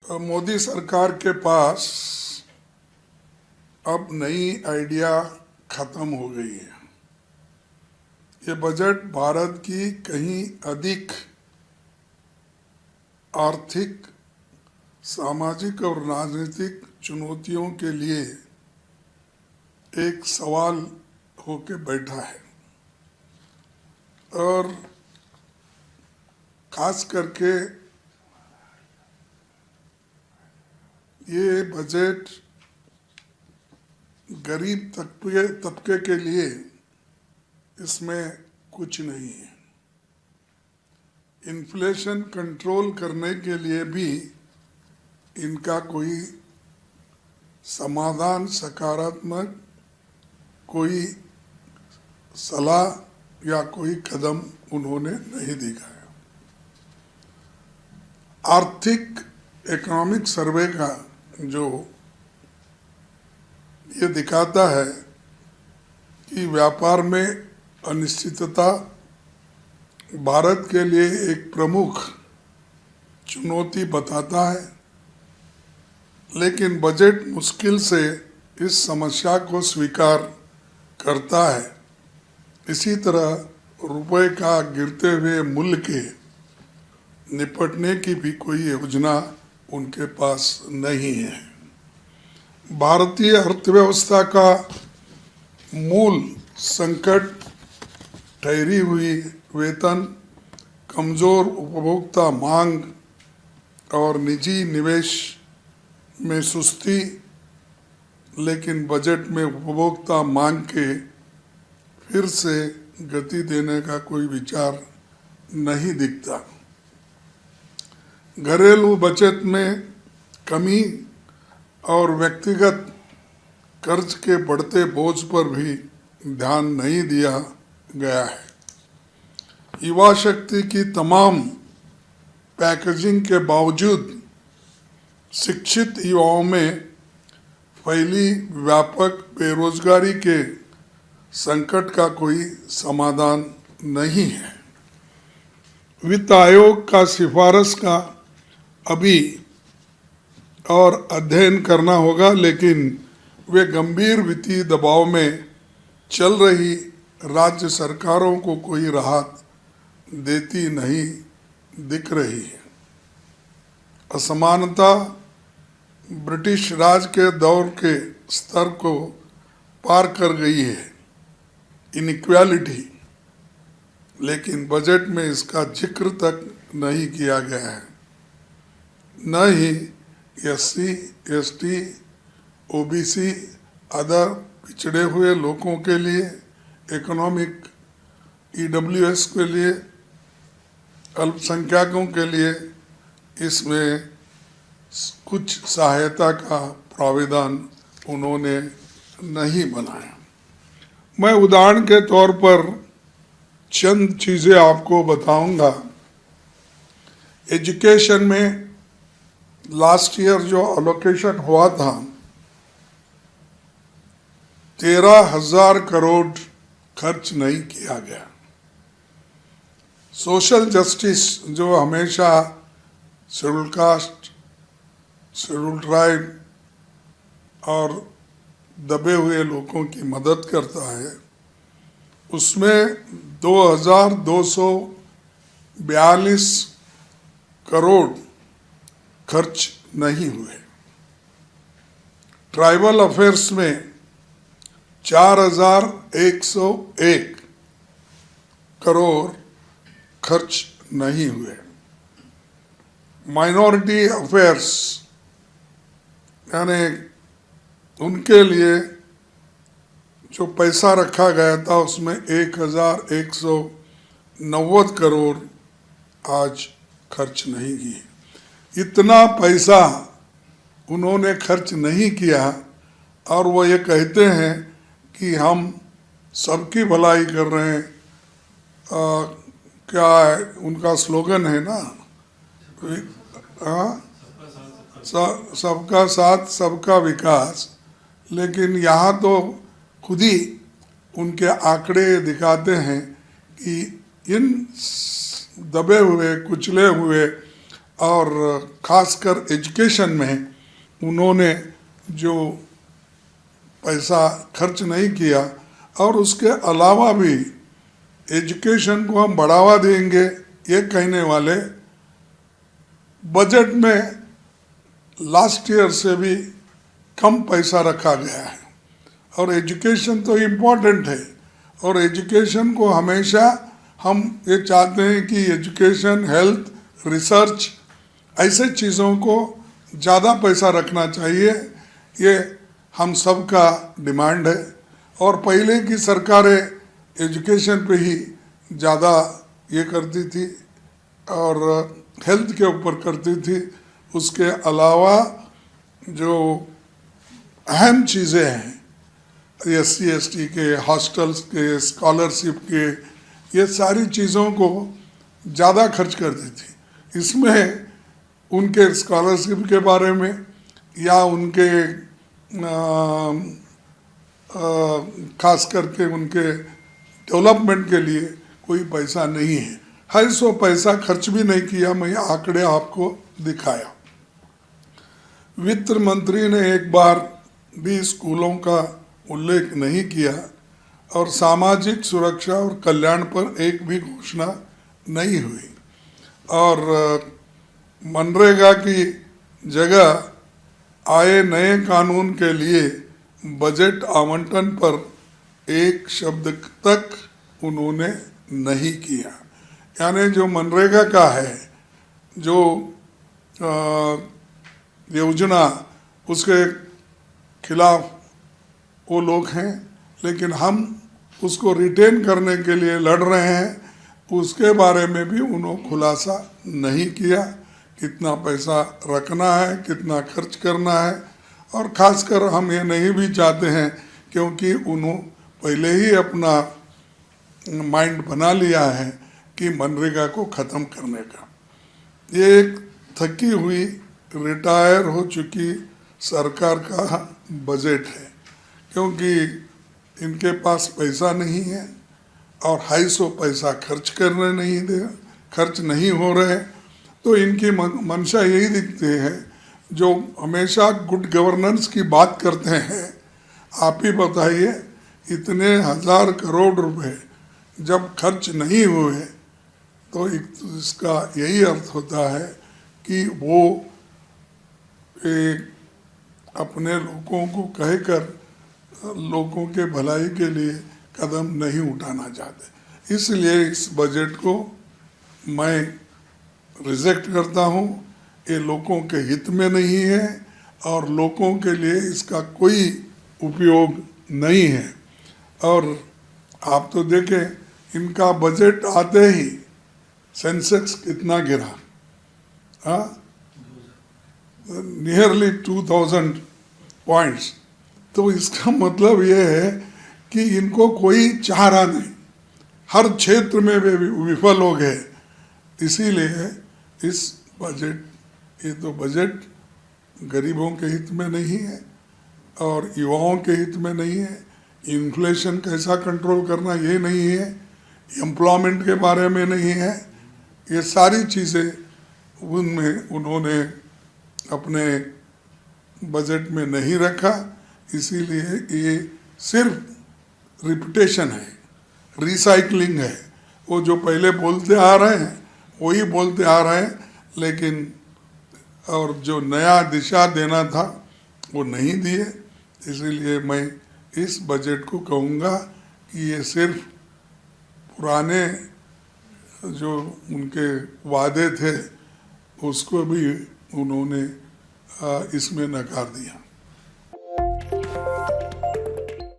मोदी सरकार के पास अब नई आइडिया खत्म हो गई है। ये बजट भारत की कहीं अधिक आर्थिक, सामाजिक और राजनीतिक चुनौतियों के लिए एक सवाल होके बैठा है और खास करके ये बजट गरीब तबके के लिए इसमें कुछ नहीं है। इन्फ्लेशन कंट्रोल करने के लिए भी इनका कोई समाधान, सकारात्मक कोई सलाह या कोई कदम उन्होंने नहीं दिखाया। आर्थिक इकोनॉमिक सर्वे का जो ये दिखाता है कि व्यापार में अनिश्चितता भारत के लिए एक प्रमुख चुनौती बताता है, लेकिन बजट मुश्किल से इस समस्या को स्वीकार करता है। इसी तरह रुपए का गिरते हुए मूल्य के निपटने की भी कोई योजना उनके पास नहीं है। भारतीय अर्थव्यवस्था का मूल संकट ठहरी हुई वेतन, कमजोर उपभोक्ता मांग और निजी निवेश में सुस्ती, लेकिन बजट में उपभोक्ता मांग के फिर से गति देने का कोई विचार नहीं दिखता। घरेलू बचत में कमी और व्यक्तिगत कर्ज के बढ़ते बोझ पर भी ध्यान नहीं दिया गया है। युवा शक्ति की तमाम पैकेजिंग के बावजूद शिक्षित युवाओं में फैली व्यापक बेरोजगारी के संकट का कोई समाधान नहीं है। वित्त आयोग का सिफारिश का अभी और अध्ययन करना होगा, लेकिन वे गंभीर वित्तीय दबाव में चल रही राज्य सरकारों को कोई राहत देती नहीं दिख रही है। असमानता ब्रिटिश राज के दौर के स्तर को पार कर गई है, इनइक्वालिटी, लेकिन बजट में इसका जिक्र तक नहीं किया गया है। न ही एससी, एसटी, ओबीसी, अदर पिछड़े हुए लोगों के लिए, इकोनॉमिक ईडब्ल्यूएस के लिए, अल्पसंख्यकों के लिए इसमें कुछ सहायता का प्रावधान उन्होंने नहीं बनाया। मैं उदाहरण के तौर पर चंद चीज़ें आपको बताऊंगा। एजुकेशन में लास्ट ईयर जो अलोकेशन हुआ था 13,000 करोड़ खर्च नहीं किया गया। सोशल जस्टिस जो हमेशा शेड्यूल कास्ट, शेड्यूल ट्राइब और दबे हुए लोगों की मदद करता है, उसमें 2,242 करोड़ खर्च नहीं हुए। ट्राइबल अफेयर्स में 4,101 करोड़ खर्च नहीं हुए। माइनॉरिटी अफेयर्स यानी उनके लिए जो पैसा रखा गया था उसमें 1,190 करोड़ आज खर्च नहीं किए। इतना पैसा उन्होंने खर्च नहीं किया और वो ये कहते हैं कि हम सबकी भलाई कर रहे हैं। क्या है उनका स्लोगन है ना, सबका साथ सबका विकास, लेकिन यहाँ तो खुद ही उनके आंकड़े दिखाते हैं कि इन दबे हुए, कुचले हुए और खासकर एजुकेशन में उन्होंने जो पैसा खर्च नहीं किया, और उसके अलावा भी एजुकेशन को हम बढ़ावा देंगे ये कहने वाले बजट में लास्ट ईयर से भी कम पैसा रखा गया है। और एजुकेशन तो इम्पोर्टेंट है, और एजुकेशन को हमेशा हम ये चाहते हैं कि एजुकेशन, हेल्थ, रिसर्च ऐसे चीज़ों को ज़्यादा पैसा रखना चाहिए। ये हम सब का डिमांड है। और पहले की सरकारें एजुकेशन पे ही ज़्यादा ये करती थी और हेल्थ के ऊपर करती थी। उसके अलावा जो अहम चीज़ें हैं, SC/ST के, हॉस्टल्स के, स्कॉलरशिप के, ये सारी चीज़ों को ज़्यादा खर्च करती थी। इसमें उनके स्कॉलरशिप के बारे में या उनके खास करके उनके डेवलपमेंट के लिए कोई पैसा नहीं है। 250 पैसा खर्च भी नहीं किया। मैं आंकड़े आपको दिखाया। वित्त मंत्री ने एक बार भी स्कूलों का उल्लेख नहीं किया, और सामाजिक सुरक्षा और कल्याण पर एक भी घोषणा नहीं हुई। और मनरेगा की जगह आए नए कानून के लिए बजट आवंटन पर एक शब्द तक उन्होंने नहीं किया। यानी जो मनरेगा का है, जो योजना, उसके खिलाफ वो लोग हैं, लेकिन हम उसको रिटेन करने के लिए लड़ रहे हैं। उसके बारे में भी उन्होंने खुलासा नहीं किया, कितना पैसा रखना है, कितना खर्च करना है। और ख़ासकर हम ये नहीं भी चाहते हैं, क्योंकि उन्होंने पहले ही अपना माइंड बना लिया है कि मनरेगा को ख़त्म करने का। ये एक थकी हुई, रिटायर हो चुकी सरकार का बजट है, क्योंकि इनके पास पैसा नहीं है और 250 पैसा खर्च नहीं हो रहे। तो इनकी मंशा यही दिखती है, जो हमेशा गुड गवर्नेंस की बात करते हैं। आप ही बताइए, इतने 1000 करोड़ रुपए जब खर्च नहीं हुए, तो इसका यही अर्थ होता है कि वो एक अपने लोगों को कहकर लोगों के भलाई के लिए कदम नहीं उठाना चाहते। इसलिए इस बजट को मैं रिजेक्ट करता हूँ। ये लोगों के हित में नहीं है और लोगों के लिए इसका कोई उपयोग नहीं है। और आप तो देखें, इनका बजट आते ही सेंसेक्स कितना गिरा, नियरली 2000 पॉइंट्स। तो इसका मतलब ये है कि इनको कोई चाह रहा नहीं, हर क्षेत्र में वे विफल हो गए। इसीलिए इस बजट, ये तो बजट गरीबों के हित में नहीं है और युवाओं के हित में नहीं है। इन्फ्लेशन कैसा कंट्रोल करना ये नहीं है, एम्प्लॉयमेंट के बारे में नहीं है। ये सारी चीज़ें उनमें उन्होंने अपने बजट में नहीं रखा। इसीलिए ये सिर्फ रिपीटेशन है, रिसाइकलिंग है। वो जो पहले बोलते आ रहे हैं वही बोलते आ रहे हैं, लेकिन और जो नया दिशा देना था वो नहीं दिए। इसीलिए मैं इस बजट को कहूँगा कि ये सिर्फ पुराने जो उनके वादे थे उसको भी उन्होंने इसमें नकार दिया।